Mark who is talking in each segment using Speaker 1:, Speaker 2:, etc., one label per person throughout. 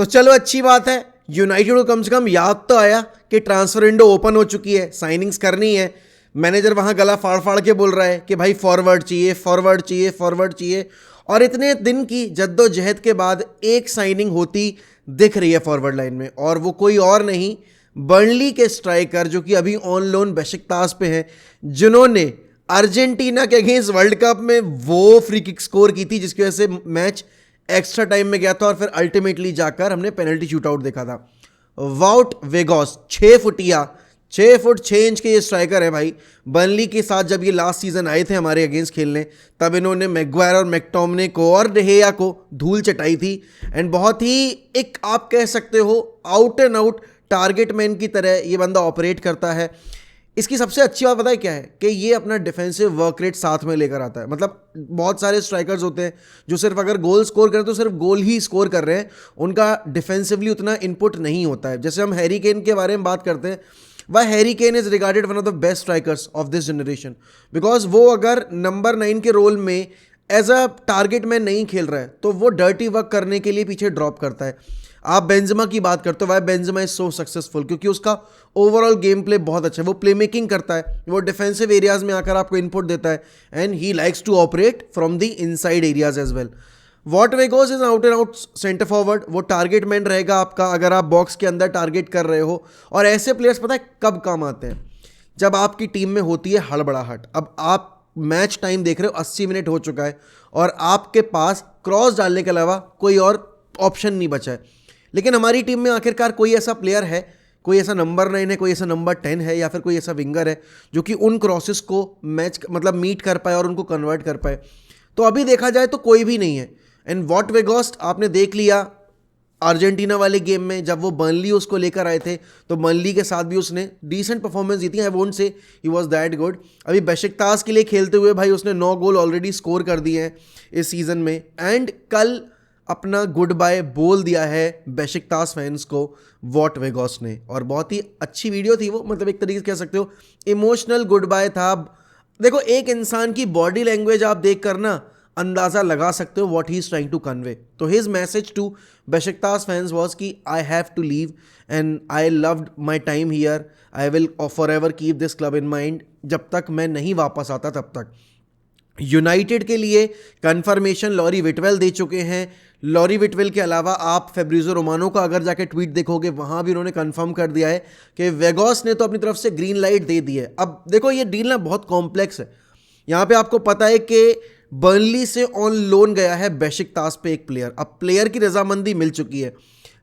Speaker 1: तो चलो अच्छी बात है, यूनाइटेड को कम से कम याद तो आया कि ट्रांसफर विंडो ओपन हो चुकी है, साइनिंग्स करनी है। मैनेजर वहां गला फाड़ फाड़ के बोल रहा है कि भाई फॉरवर्ड चाहिए, फॉरवर्ड चाहिए, फॉरवर्ड चाहिए। और इतने दिन की जद्दोजहद के बाद एक साइनिंग होती दिख रही है फॉरवर्ड लाइन में, और वो कोई और नहीं, बर्नली के स्ट्राइकर जो कि अभी ऑन लोन बेशिकतास पे हैं, जिन्होंने अर्जेंटीना के अगेंस्ट वर्ल्ड कप में वो फ्री किक स्कोर की थी जिसकी वजह से मैच एक्स्ट्रा टाइम में गया था और फिर अल्टीमेटली जाकर हमने पेनल्टी शूटआउट देखा था। वाउट वेगोस 6 फुटिया, 6 फुट 6 इंच के ये स्ट्राइकर है भाई। बर्नली के साथ जब ये लास्ट सीजन आए थे हमारे अगेंस्ट खेलने, तब इन्होंने मैग्वायर और मैकटोमने को और डेहेया को धूल चटाई थी। एंड बहुत ही एक आप कह सकते हो out and out target man की तरह ये बंदा ऑपरेट करता है। इसकी सबसे अच्छी बात पता है क्या है कि ये अपना डिफेंसिव वर्क रेट साथ में लेकर आता है। मतलब बहुत सारे स्ट्राइकर्स होते हैं जो सिर्फ अगर गोल स्कोर करें तो सिर्फ गोल ही स्कोर कर रहे हैं, उनका डिफेंसिवली उतना इनपुट नहीं होता है। जैसे हम हैरी केन के बारे में बात करते हैं, वह Harry Kane is regarded one of the best strikers of this generation, because वो अगर नंबर 9 के रोल में एज अ टारगेट मैन नहीं खेल रहा है तो वो डर्टी वर्क करने के लिए पीछे ड्रॉप करता है। आप बेंजेमा की बात करते हो, why Benzema is so successful क्योंकि उसका ओवरऑल गेम प्ले बहुत अच्छा है, वो प्ले मेकिंग करता है, वो डिफेंसिव एरियाज में आकर आपको इनपुट देता है, and he likes to operate from the inside areas as well. What वेगोस is out and out centre forward, वो टारगेट मैन रहेगा आपका अगर आप बॉक्स के अंदर टारगेट कर रहे हो। और ऐसे प्लेयर्स पता है कब काम आते हैं, जब आपकी टीम में होती है हड़बड़ाहट। अब आप मैच टाइम देख रहे हो, 80 मिनट हो चुका है और आपके पास क्रॉस डालने के अलावा कोई और ऑप्शन नहीं बचा है, लेकिन हमारी टीम में आखिरकार कोई ऐसा प्लेयर है, कोई ऐसा नंबर 9 है, कोई ऐसा नंबर 10 है, या फिर कोई ऐसा विंगर है जो कि उन क्रॉसेस को मैच मतलब मीट कर पाए और उनको कन्वर्ट कर पाए। तो अभी देखा जाए तो कोई भी नहीं है। एंड वॉट वेगोस्ट आपने देख लिया अर्जेंटीना वाले गेम में, जब वो बर्नली उसको लेकर आए थे तो बर्नली के साथ भी उसने डिसेंट परफॉर्मेंस दी थी। I won't say he was that good. अभी बेशिकतास के लिए खेलते हुए भाई उसने 9 गोल ऑलरेडी स्कोर कर दिए हैं इस सीजन में, एंड कल अपना गुड बाय बोल दिया है बेशिकतास फैंस को वॉट वेगोस ने। और बहुत ही अच्छी वीडियो थी वो, मतलब एक तरीके से कह सकते हो इमोशनल गुड बाय था। देखो एक इंसान की बॉडी लैंग्वेज आप देख कर ना अंदाज़ा लगा सकते हो what he is trying to convey. तो his message to Besiktas fans was कि I have to leave and I loved my time here, I will forever keep this club in mind. जब तक मैं नहीं वापस आता तब तक। यूनाइटेड के लिए कंफर्मेशन लॉरी विटवेल दे चुके हैं। लॉरी विटवेल के अलावा आप फेब्रिजो रोमानो का अगर जाके ट्वीट देखोगे वहाँ भी उन्होंने कंफर्म कर दिया है कि वेगोस ने तो अपनी तरफ से ग्रीन लाइट दे दी है। अब देखो ये डील ना बहुत कॉम्प्लेक्स है। यहाँ पे आपको पता है कि बर्नली से ऑन लोन गया है बेशिकतास पे एक प्लेयर, अब प्लेयर की रजामंदी मिल चुकी है।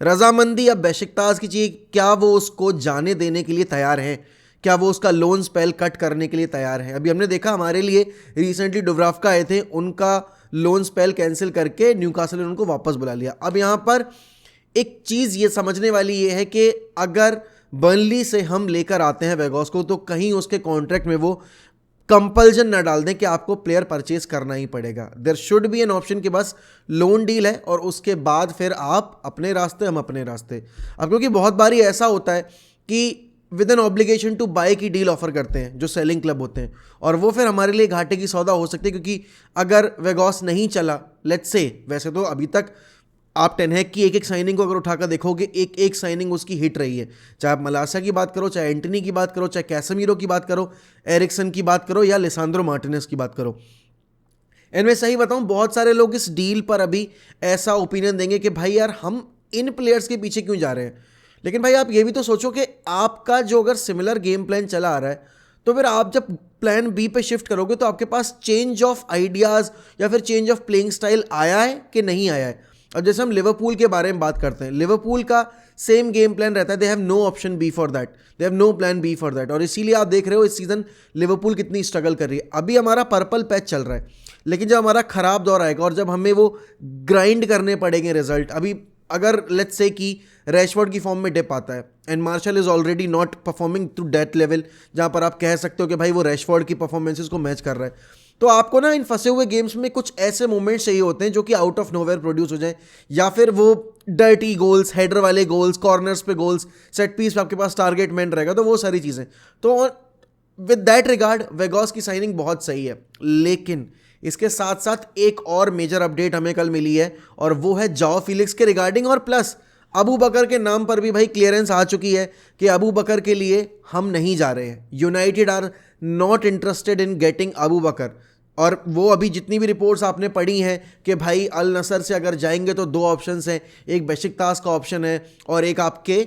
Speaker 1: रजामंदी अब बेशिकतास की चाहिए, क्या वो उसको जाने देने के लिए तैयार हैं, क्या वो उसका लोन स्पेल कट करने के लिए तैयार हैं। अभी हमने देखा हमारे लिए रिसेंटली डुब्राव्का आए थे, उनका लोन स्पेल कैंसिल करके न्यूकासल ने उनको वापस बुला लिया। अब यहाँ पर एक चीज़ ये समझने वाली ये है कि अगर बर्नली से हम लेकर आते हैं वेगोस को तो कहीं उसके कॉन्ट्रैक्ट में वो कंपल्जन ना डाल दें कि आपको प्लेयर परचेज करना ही पड़ेगा। There should be an option कि बस लोन डील है और उसके बाद फिर आप अपने रास्ते हम अपने रास्ते। अब क्योंकि बहुत बारी ऐसा होता है कि with an obligation to buy की डील ऑफर करते हैं जो सेलिंग क्लब होते हैं, और वो फिर हमारे लिए घाटे की सौदा हो सकती है। क्योंकि अगर वेगोस नहीं चला, लेट्स से, वैसे तो अभी तक आप टेनहैग की एक एक साइनिंग को अगर उठाकर देखोगे एक एक साइनिंग उसकी हिट रही है। चाहे आप मलासा की बात करो, चाहे एंटनी की बात करो, चाहे कैसेमीरो की बात करो, एरिक्सन की बात करो या लिसांद्रो मार्टिनेज की बात करो। एंड मैं सही बताऊं बहुत सारे लोग इस डील पर अभी ऐसा ओपिनियन देंगे कि भाई यार हम इन प्लेयर्स के पीछे क्यों जा रहे हैं। लेकिन भाई आप ये भी तो सोचो कि आपका जो अगर सिमिलर गेम प्लान चला आ रहा है तो फिर आप जब प्लान बी पे शिफ्ट करोगे तो आपके पास चेंज ऑफ आइडियाज़ या फिर चेंज ऑफ प्लेइंग स्टाइल आया है कि नहीं आया है। अब जैसे हम लिवरपूल के बारे में बात करते हैं, लिवरपूल का सेम गेम प्लान रहता है, they have no option B for that, they have no plan B for that. और इसीलिए आप देख रहे हो इस सीजन लिवरपूल कितनी स्ट्रगल कर रही है। अभी हमारा पर्पल पैच चल रहा है, लेकिन जब हमारा खराब दौर आएगा और जब हमें वो ग्राइंड करने पड़ेंगे रिजल्ट, अभी अगर लेट्स से कि रैशफोर्ड की फॉर्म में डिप आता है and Martial is already not performing to that level जहाँ पर आप कह सकते हो कि भाई वो रैशफोर्ड की परफॉर्मेंसेस को मैच कर रहा है, तो आपको ना इन फंसे हुए गेम्स में कुछ ऐसे मोमेंट्स चाहिए होते हैं जो कि आउट ऑफ नोवेयर प्रोड्यूस हो जाए, या फिर वो डर्टी गोल्स, हेडर वाले गोल्स, कॉर्नर्स पे गोल्स, सेट पीस पे आपके पास टारगेट मैन रहेगा, तो वो सारी चीज़ें। तो विद दैट रिगार्ड वेगोस की साइनिंग बहुत सही है। लेकिन इसके साथ साथ एक और मेजर अपडेट हमें कल मिली है और वो है जाओ फीलिक्स के रिगार्डिंग, और प्लस अबू बकर के नाम पर भी भाई क्लियरेंस आ चुकी है कि अबू बकर के लिए हम नहीं जा रहे हैं, United are not interested in getting Aboubakar. और वो अभी जितनी भी रिपोर्ट्स आपने पढ़ी हैं कि भाई अल नसर से अगर जाएंगे तो दो ऑप्शंस हैं, एक बेशिकतास का ऑप्शन है और एक आपके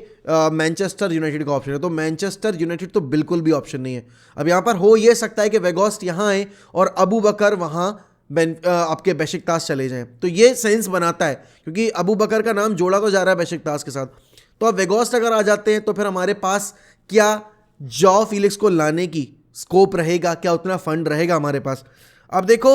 Speaker 1: मैनचेस्टर यूनाइटेड का ऑप्शन है। तो मैनचेस्टर यूनाइटेड तो बिल्कुल भी ऑप्शन नहीं है। अब यहाँ पर हो ये सकता है कि वेगोस्ट यहाँ आए और अबू बकर वहाँ आपके बेशिकतास चले जाएं, तो ये सेंस बनाता है क्योंकि अबू बकर का नाम जोड़ा तो जा रहा है बेशिकतास के साथ। तो अब वेगोस्ट अगर आ जाते हैं तो फिर हमारे पास क्या जॉ फिलिक्स को लाने की स्कोप रहेगा, क्या उतना फंड रहेगा हमारे पास? अब देखो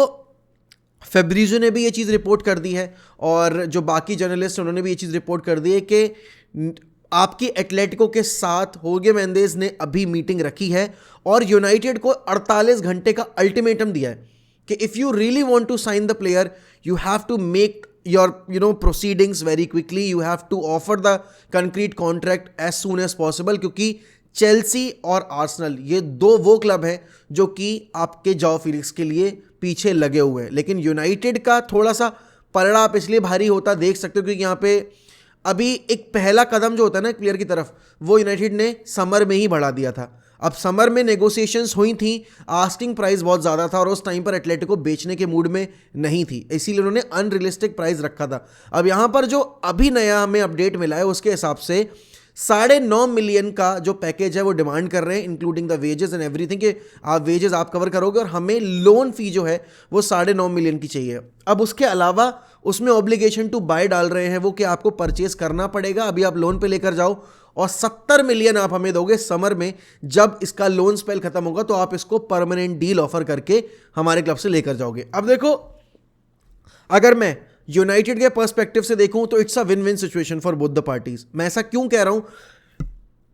Speaker 1: फेब्रिजो ने भी ये चीज़ रिपोर्ट कर दी है और जो बाकी जर्नलिस्ट हैं उन्होंने भी ये चीज़ रिपोर्ट कर दी है कि आपकी एटलेटिको के साथ होगे मेंडेज ने अभी मीटिंग रखी है और यूनाइटेड को 48 घंटे का अल्टीमेटम दिया है कि if you really want to sign the player you have to make your proceedings very quickly, you have to offer the concrete contract as soon as possible, क्योंकि चेल्सी और आर्सेनल ये दो वो क्लब हैं जो कि आपके जॉ फिलिक्स के लिए पीछे लगे हुए हैं। लेकिन यूनाइटेड का थोड़ा सा पलड़ा आप इसलिए भारी होता देख सकते हो क्योंकि यहाँ पे अभी एक पहला कदम जो होता है ना प्लेयर की तरफ, वो यूनाइटेड ने समर में ही बढ़ा दिया था। अब समर में नेगोशिएशंस हुई थी, आस्किंग प्राइस बहुत ज़्यादा था और उस टाइम पर एटलेटिको बेचने के मूड में नहीं थी, इसीलिए उन्होंने अनरियलिस्टिक प्राइस रखा था। अब यहाँ पर जो अभी नया हमें अपडेट मिला है उसके हिसाब से 9.5 मिलियन का जो पैकेज है वो डिमांड कर रहे हैं, including the wages and everything, कि आप वेजेस आप कवर करोगे और हमें लोन फी जो है वो 9.5 मिलियन की चाहिए। अब उसके अलावा उसमें ऑब्लिगेशन टू बाय डाल रहे हैं वो कि आपको परचेज करना पड़ेगा, अभी आप लोन पे लेकर जाओ और 70 मिलियन आप हमें दोगे समर में, जब इसका लोन स्पेल खत्म होगा तो आप इसको परमानेंट डील ऑफर करके हमारे क्लब से लेकर जाओगे। अब देखो अगर मैं यूनाइटेड के पर्सपेक्टिव से देखूं तो it's a win win situation for both the parties. मैं ऐसा क्यों कह रहा हूं?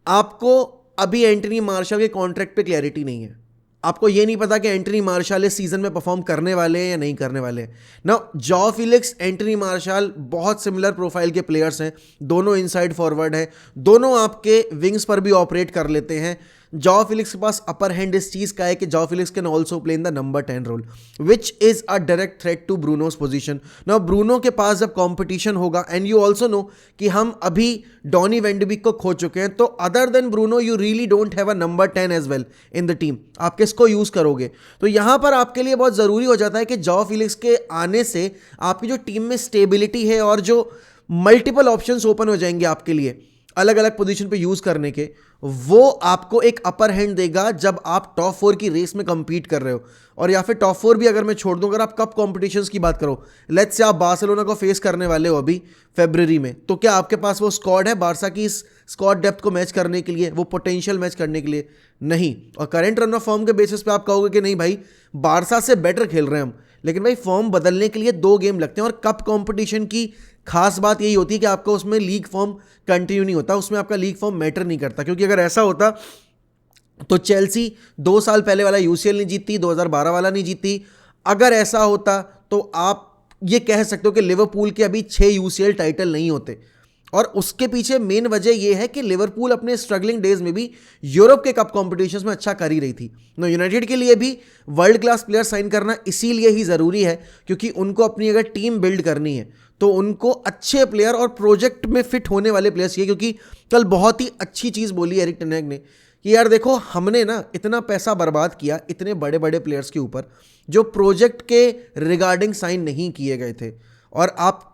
Speaker 1: आपको अभी एंटनी मार्शल के कॉन्ट्रैक्ट पे क्लैरिटी नहीं है, आपको ये नहीं पता कि एंटनी मार्शल इस सीजन में परफॉर्म करने वाले हैं या नहीं करने वाले हैं ना। जॉ फिलिक्स, एंटनी मार्शल बहुत सिमिलर प्रोफाइल के प्लेयर्स हैं, दोनों इनसाइड फॉरवर्ड हैं, दोनों आपके विंग्स पर भी ऑपरेट कर लेते हैं। जॉ फिलिक्स के पास अपर हैंड इस चीज़ का है कि Joao Felix can also play in the number 10 role which is a direct threat to Bruno's position. Now Bruno के पास जब कंपटीशन होगा, एंड यू ऑल्सो नो कि हम अभी डॉनी वेंडबिक को खो चुके हैं, तो other than Bruno you really don't have a number 10 as well in the team. आप किसको यूज़ करोगे? तो यहाँ पर आपके लिए बहुत ज़रूरी हो जाता है कि जॉ फिलिक्स के आने से आपकी जो टीम में स्टेबिलिटी है और जो मल्टीपल ऑप्शंस ओपन हो जाएंगे आपके लिए अलग अलग पोजीशन पे यूज करने के, वो आपको एक अपर हैंड देगा जब आप टॉप 4 की रेस में compete कर रहे हो। और या फिर टॉप 4 भी अगर मैं छोड़ दूं, अगर आप कप कॉम्पिटिशन्स की बात करो, लेट्स से आप बार्सिलोना को फेस करने वाले हो अभी फरवरी में, तो क्या आपके पास वो स्क्वाड है बारसा की इस स्क्वाड डेप्थ को मैच करने के लिए, वो पोटेंशियल मैच करने के लिए? नहीं। और करंट रन ऑफ फॉर्म के बेसिस पे आप कहोगे कि नहीं भाई बारसा से बेटर खेल रहे हैं हम, लेकिन भाई फॉर्म बदलने के लिए 2 गेम लगते हैं और कप कंपटीशन की खास बात यही होती है कि आपका उसमें लीग फॉर्म कंटिन्यू नहीं होता, उसमें आपका लीग फॉर्म मैटर नहीं करता। क्योंकि अगर ऐसा होता तो चेल्सी 2 साल पहले वाला यूसीएल नहीं जीतती, 2012 वाला नहीं जीतती। अगर ऐसा होता तो आप ये कह सकते हो कि लिवरपूल के अभी 6 यूसीएल टाइटल नहीं होते। और उसके पीछे मेन वजह यह है कि लिवरपूल अपने स्ट्रगलिंग डेज में भी यूरोप के कप कॉम्पिटिशन्स में अच्छा कर ही रही थी। नो, यूनाइटेड के लिए भी वर्ल्ड क्लास प्लेयर साइन करना इसीलिए ही ज़रूरी है क्योंकि उनको अपनी अगर टीम बिल्ड करनी है तो उनको अच्छे प्लेयर और प्रोजेक्ट में फिट होने वाले प्लेयर्स चाहिए। क्योंकि कल बहुत ही अच्छी चीज़ बोली एरिक टेन हैग ने कि यार देखो हमने ना इतना पैसा बर्बाद किया इतने बड़े बड़े प्लेयर्स के ऊपर जो प्रोजेक्ट के रिगार्डिंग साइन नहीं किए गए थे। और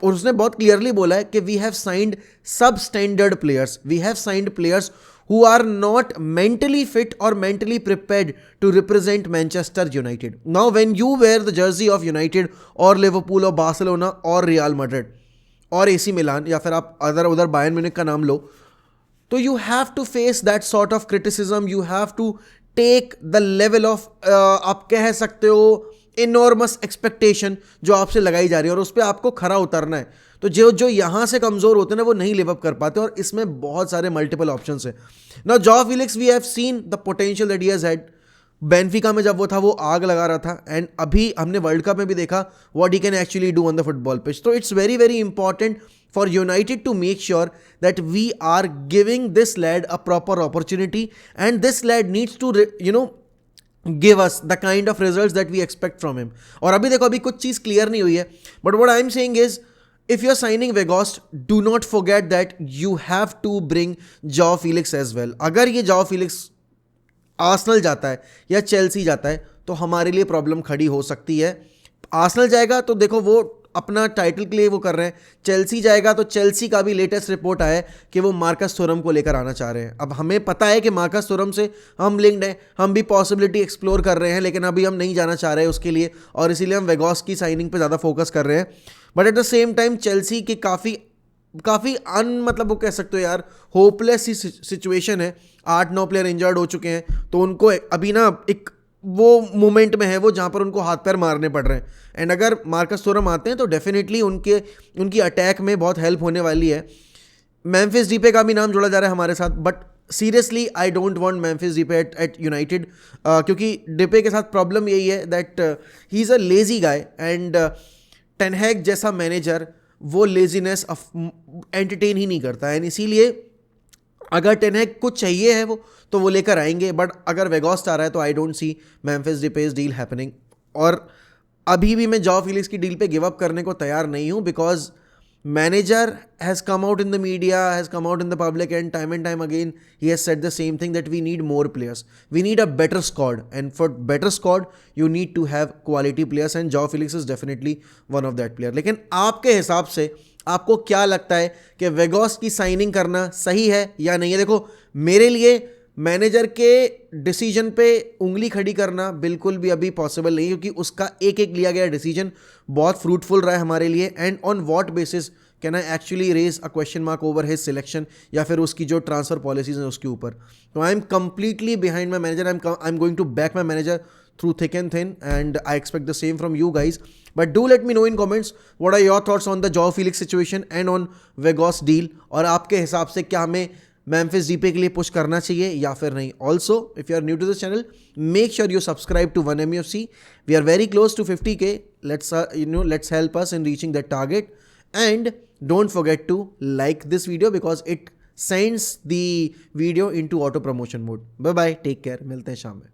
Speaker 1: उसने बहुत क्लियरली बोला है कि we have signed substandard players, we have signed players who are not mentally fit or mentally prepared to represent Manchester United. Now when you wear the jersey of United or Liverpool or Barcelona or Real Madrid और AC Milan या फिर आप उधर Bayern Munich का नाम लो, तो you have to face that sort of criticism, you have to take the level of आप कह सकते हो इनॉर्मस एक्सपेक्टेशन जो आपसे लगाई जा रही है और उस पर आपको खरा उतरना है। तो जो यहाँ से कमज़ोर होते हैं ना वो नहीं लिव अप कर पाते और इसमें बहुत सारे मल्टीपल ऑप्शंस हैं। Now Joao Felix we have seen the potential that he has had. Benfica में जब वो था वो आग लगा रहा था एंड अभी हमने वर्ल्ड कप में भी देखा what he can actually do on the football pitch. So it's very very important for United to make sure that we are giving this lad a proper opportunity and this lad needs to give us the kind of results that we expect from him। और अभी देखो अभी कुछ चीज़ clear नहीं हुई है, but what I'm saying is if you're signing Weghorst, do not forget that you have to bring Joao Felix as well. अगर ये Joao Felix आर्सेनल जाता है या चेल्सी जाता है तो हमारे लिए प्रॉब्लम खड़ी हो सकती है. आर्सेनल जाएगा तो देखो वो अपना टाइटल के लिए वो कर रहे हैं. चेल्सी जाएगा तो चेल्सी का भी लेटेस्ट रिपोर्ट आया है कि वो मार्कस थोरम को लेकर आना चाह रहे हैं. अब हमें पता है कि मार्कस थोरम से हम लिंक्ड हैं, हम भी पॉसिबिलिटी एक्सप्लोर कर रहे हैं, लेकिन अभी हम नहीं जाना चाह रहे हैं उसके लिए, और इसीलिए हम वेगॉस की साइनिंग पे ज़्यादा फोकस कर रहे हैं. But at the same time Chelsea की काफ़ी मतलब वो कह सकते हो यार होपलेस सी सिचुएशन है. 8-9 प्लेयर इंजर्ड हो चुके हैं, तो उनको अभी ना एक वो मोमेंट में है वो जहाँ पर उनको हाथ पैर मारने पड़ रहे हैं. एंड अगर मार्कस थोरम आते हैं तो डेफिनेटली उनकी अटैक में बहुत हेल्प होने वाली है. मेम्फिस डिपे का भी नाम जोड़ा जा रहा है हमारे साथ, but seriously I don't want Memphis Depay at United, क्योंकि डिपे के साथ प्रॉब्लम यही है that he is a lazy guy, and Ten Hag जैसा मैनेजर वो लेजीनेस एंटरटेन ही नहीं करता है. एंड इसीलिए अगर टेन हैग कुछ चाहिए है वो लेकर आएंगे. बट अगर वेगॉस्ट आ रहा है तो I don't see Memphis Depay's deal happening. और अभी भी मैं जॉ फिलिक्स की डील पे गिव अप करने को तैयार नहीं हूँ, because manager has come out in the media, has come out in the public, and time again he has said the same thing, that we need more players, we need a better squad, and for better squad you need to have quality players, and Joao Felix is definitely one of that player. लेकिन आपके हिसाब से आपको क्या लगता है कि वेगॉस की साइनिंग करना सही है या नहीं है? देखो मेरे लिए मैनेजर के डिसीजन पे उंगली खड़ी करना बिल्कुल भी अभी पॉसिबल नहीं, क्योंकि उसका एक लिया गया डिसीजन बहुत फ्रूटफुल रहा है हमारे लिए. And on what basis can I actually raise a question mark over his selection या फिर उसकी जो ट्रांसफर पॉलिसीज हैं उसके ऊपर. तो I am completely behind my manager, I am going to back my manager through thick and thin, and I expect the same from you guys. But do let me know in comments what are your thoughts on the Joao Felix situation and on Weghorst deal, और आपके हिसाब से क्या हमें Memphis डिपे के लिए push करना चाहिए या फिर नहीं. Also, if you are new to this channel, make sure you subscribe to 1MUFC. We are very close to 50k. Let's help us in reaching that target. And don't forget to like this video because it sends the video into auto promotion mode. Bye bye. Take care. मिलते हैं शाम में.